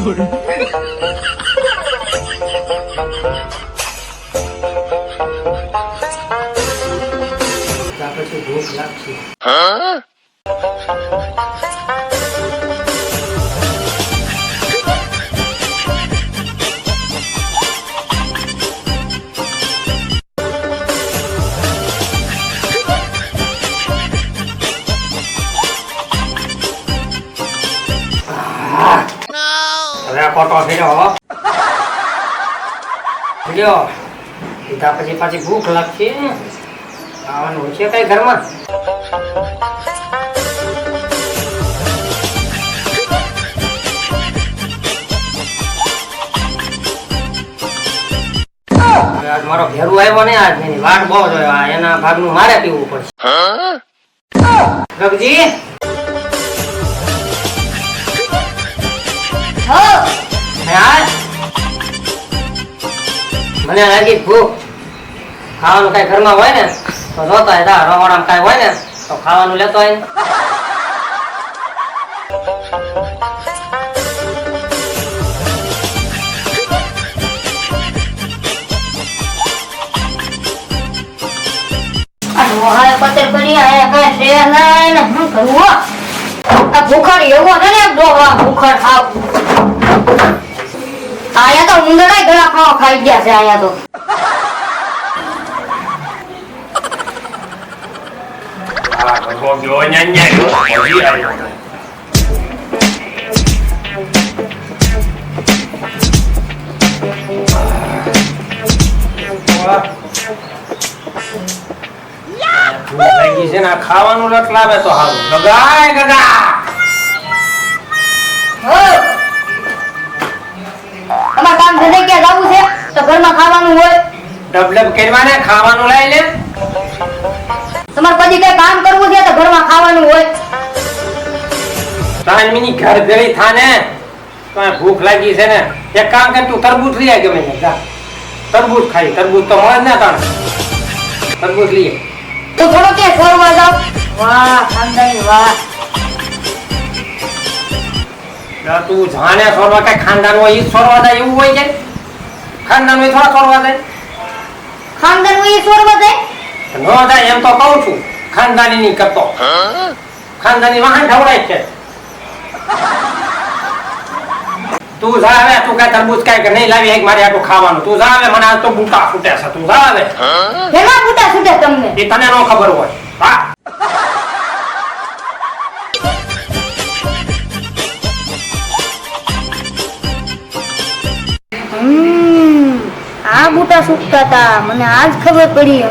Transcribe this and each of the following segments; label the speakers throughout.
Speaker 1: પછી ભૂખ લાગશે. કોટો ફેર્યો સીધા પછી પાછી ભૂખ લાગશે. ખાવાનું છે કઈ ઘરમાં? આજ મારો ઘેરું આવ્યો ને, આજ એની વાટ બહુ જોયો. એના ભાગનું મારે પીવું પડશે. ગગજી મને લાગી ભૂખ. ખાવાનું કઈ ઘરમાં હોય ને તો જોતા રમોડામાં કઈ હોય ને તો ખાવાનું લેતો હોય.
Speaker 2: ભૂખડ એવો છે ને ભૂખડ ખાવ. આયા તો ઉંદરડા ઘણા ખાવા ખાઈ ગયા છે. આયા તો
Speaker 1: ખાવાનું લટ લાવે તો હારું. ગગાય ગગા
Speaker 2: તમારે કામ ધંધે ક્યાં જવું છે તો ઘરમાં ખાવાનું હોય.
Speaker 1: ડબડબ કરવાને ખાવાનું લઈ લે.
Speaker 2: તમારે પછી કઈ કામ કરવું છે તો ઘરમાં ખાવાનું હોય.
Speaker 1: 3 મિનિટ ઘર ભેળી થાને તો ભૂખ લાગી છે ને. એક કામ કર, તું તરબૂચ લઈ ગમે જા. તરબૂચ ખાઈ. તરબૂચ તો મળે જ ને તાણ. તરબૂચ લઈએ
Speaker 2: તો થોડો કે ફરવા જાવ. વાહ ખાનદાની વાહ.
Speaker 1: તું જાણે છોડવા કઈ ખાનદાન હોય ઈ છોડવા જાય એવું હોય છે? ખાનદાન હોય થોડા છોડવા જાય?
Speaker 2: ખાનદાન હોય છોડવા જાય
Speaker 1: ન જાય એમ તો કહું છું. ખાનદાની નહીં કરતો. ખાનદાની વાહન ઢવડાય છે. તું જા હવે. તું કઈ તરબૂચ કઈ નહીં લાવી એક મારે આટલું ખાવાનું. તું જા હવે. મને આજ તો બૂટા ફૂટે છે. તું જા હવે.
Speaker 2: કેના બૂટા છૂટે તમને?
Speaker 1: એ તને નો ખબર હોય. હા
Speaker 2: આ બૂટા સુકતા હતા. મને આજ ખબર પડી.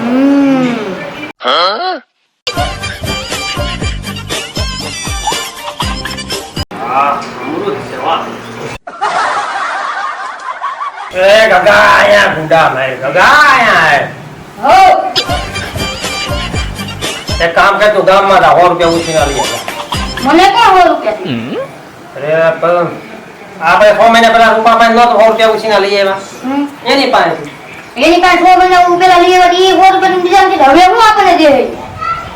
Speaker 1: એ ગગા આયા ગુંડા માર. ગગા આયા.
Speaker 2: હો
Speaker 1: એક કામ કર, તું ગામમાં જા. 100 રૂપિયા ઉછીના લઈ આવ.
Speaker 2: મને ક્યાં 100 રૂપિયા?
Speaker 1: અરે પણ આપણે 6 મહિના પહેલા રૂપા પાસે નતો 100 રૂપિયા ઉછીના લઈ આવ્યા. એની પાસે
Speaker 2: 6 મહિના પેલા લઈ આવ્યા. 100 રૂપિયા દીધા. હવે હું આપણને દે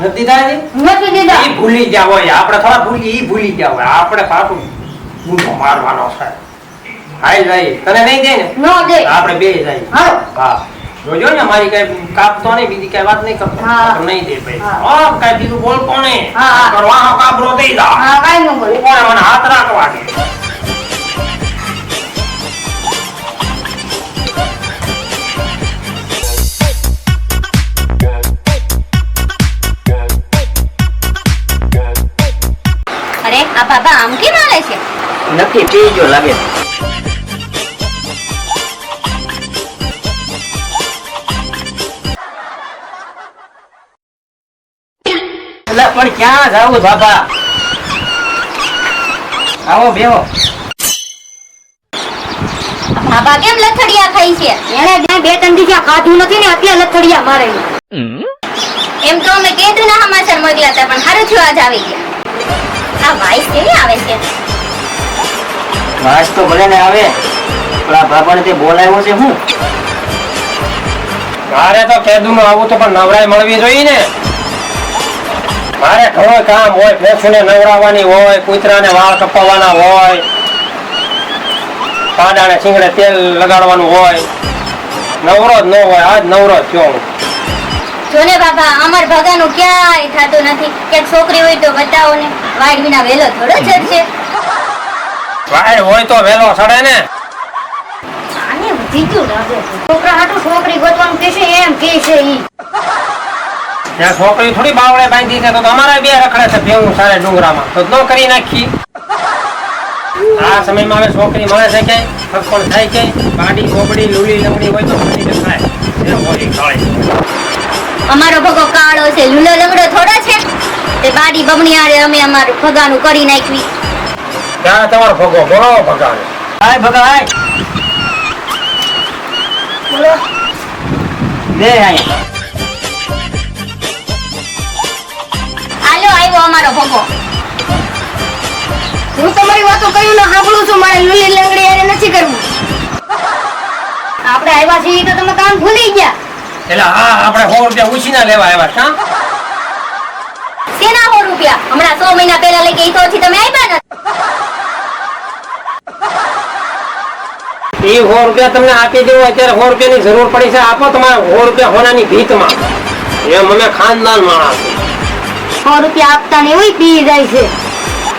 Speaker 1: નથી દીધા.
Speaker 2: નથી દીધા.
Speaker 1: ઈ ભૂલી ગયા હોય. આપણે થોડા ભૂલી. ઈ ભૂલી ગયા હોય. આપણે પાછું ગુંડો મારવાનો છે. હાઈ જાય. તને નહીં દે ને?
Speaker 2: નો દે. આપણે
Speaker 1: બે જાય. હા જોજો ને મારી કઈ કાપતો નહીં. બીજી કઈ વાત નહીં કરતો. નહીં દે ભાઈ. કઈ બીજું બોલ કોને કરવાનો કાબરો દઈ દા.
Speaker 2: હા કાઈ ન બોલ.
Speaker 1: કોને મને હાથ રાખવા દે.
Speaker 2: અરે આ બાબા આમ કેમ હાલે છે?
Speaker 3: નથી પીજો લાગે.
Speaker 1: પણ ક્યાં જાવું બાબા? આવો બેહો.
Speaker 2: બાબા કેમ લથડિયા ખાઈ છે? એને જ્યાં 2-3 દિવસ ખાધું નથી ને એટલે લથડિયા મારે. એમ તો અમે કેદું ના સમાચાર મોકલ્યા હતા પણ હારું થયું આજ આવી ગયા. આ વાઈસ કેવી આવે છે?
Speaker 3: વાસ તો ભલે ને આવે પણ આ બાબાને તે બોલાવ્યો છે હું?
Speaker 1: મારે તો કેદું નું આવું તો પણ નવરાઈ મળવી જોઈએ ને. મારે ઘણું કામ હોય. ભેંસને નવરાવવાની હોય, કૂતરાને વાળ કપાવવાના હોય. પાડાને શીંગડે તેલ લગાડવાનું હોય, નવરો જ ન હોય. આજ નવરો જ છું હું.
Speaker 2: જોને બાપા અમાર ભગાનું ક્યાંય થતું નથી. કે છોકરી હોય તો બતાવો ને, વાડ વિના વેલો થોડો ચડશે.
Speaker 1: વાડ હોય તો વેલો સડે ને.
Speaker 2: આને જીતું લાગે છે. છોકરા હાટુ છોકરી ગોતવાનું કહેશે એમ કહેશે ઈ.
Speaker 1: ત્યાં છોકરી થોડી બાવળે બાંધી છે, તો અમારા બે રખડે છે ભેવું સારે ડુંગરામાં, તો ન કરી નાખી. આ સમયમાં હવે છોકરી મળે છે કે ફક્કડ થાય કે બાડી બોબડી લૂલી લંગડી હોય તો બધી થાય. એ હોળી ખાય.
Speaker 2: અમારો ભગો કાળો છે, લૂલો લંગડો થોડો છે. તે બાડી બમણી આરે અમે અમારું ભગાનું કરી નાખવી.
Speaker 1: ત્યાં તમારો ભગો બોલો ભગાને.
Speaker 3: હાય ભગા હાય.
Speaker 2: બોલો.
Speaker 3: બે હાય.
Speaker 2: હાલો આવ્યો અમારો ભગો. હું તમારી વાતો કયું ને સાંભળું છું. મારે લૂલી લંગડી આરે નથી કરવું. આપણે આવ્યા છીએ તો તમે કામ ભૂલી ગયા.
Speaker 1: એટલે હા, આપણે 100 રૂપિયા ઉછીના લેવા આવ્યા કા?
Speaker 2: શેના 100 રૂપિયા? હમણાં 100 મહિના પહેલા લઈ ગઈ તોથી તમે આવ્યા નથી.
Speaker 1: એ 100 રૂપિયા તમને આપી દેવું. અત્યારે 100 રૂપિયાની જરૂર પડી છે. આપો તમારે 100 રૂપિયા હોનાની ભીતમાં. એમ અમે ખાનદાન માણસ.
Speaker 2: 100 રૂપિયા આપતા ને એવું પી જાય છે.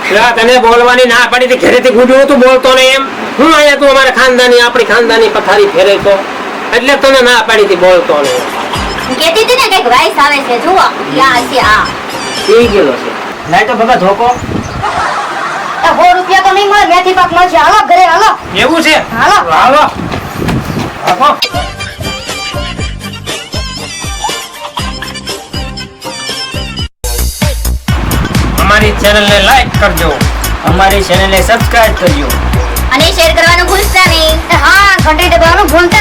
Speaker 1: એટલે તને બોલવાની ના પડી હતી, ઘરેથી ગુડ્યું તું બોલતો ને એમ. હું અહીંયા તું અમારે ખાનદાની આપણી ખાનદાની પથારી ફેરે તો એટલે તને ના પાડી હતી બોલતો ને.
Speaker 2: હું કહેતી હતી ને કઈક વાઇસ આવે છે. જુઓ યા છે આ.
Speaker 3: પી ગયેલો છે. લાય તો ભગા ધોકો.
Speaker 2: 100 રૂપિયા તો નહીં મળે. મેથી પાક મળશે. હાલો ઘરે હાલો.
Speaker 1: એવું છે?
Speaker 2: હાલો.
Speaker 1: હાલો આપો. અમારી ચેનલને લાઈક કરજો,
Speaker 3: અમારી ચેનલને સબસ્ક્રાઇબ કરજો.
Speaker 2: અને શેર કરવાનું ભૂલતા નહીં. હા ઘંટી દબાવવાનું ભૂલતા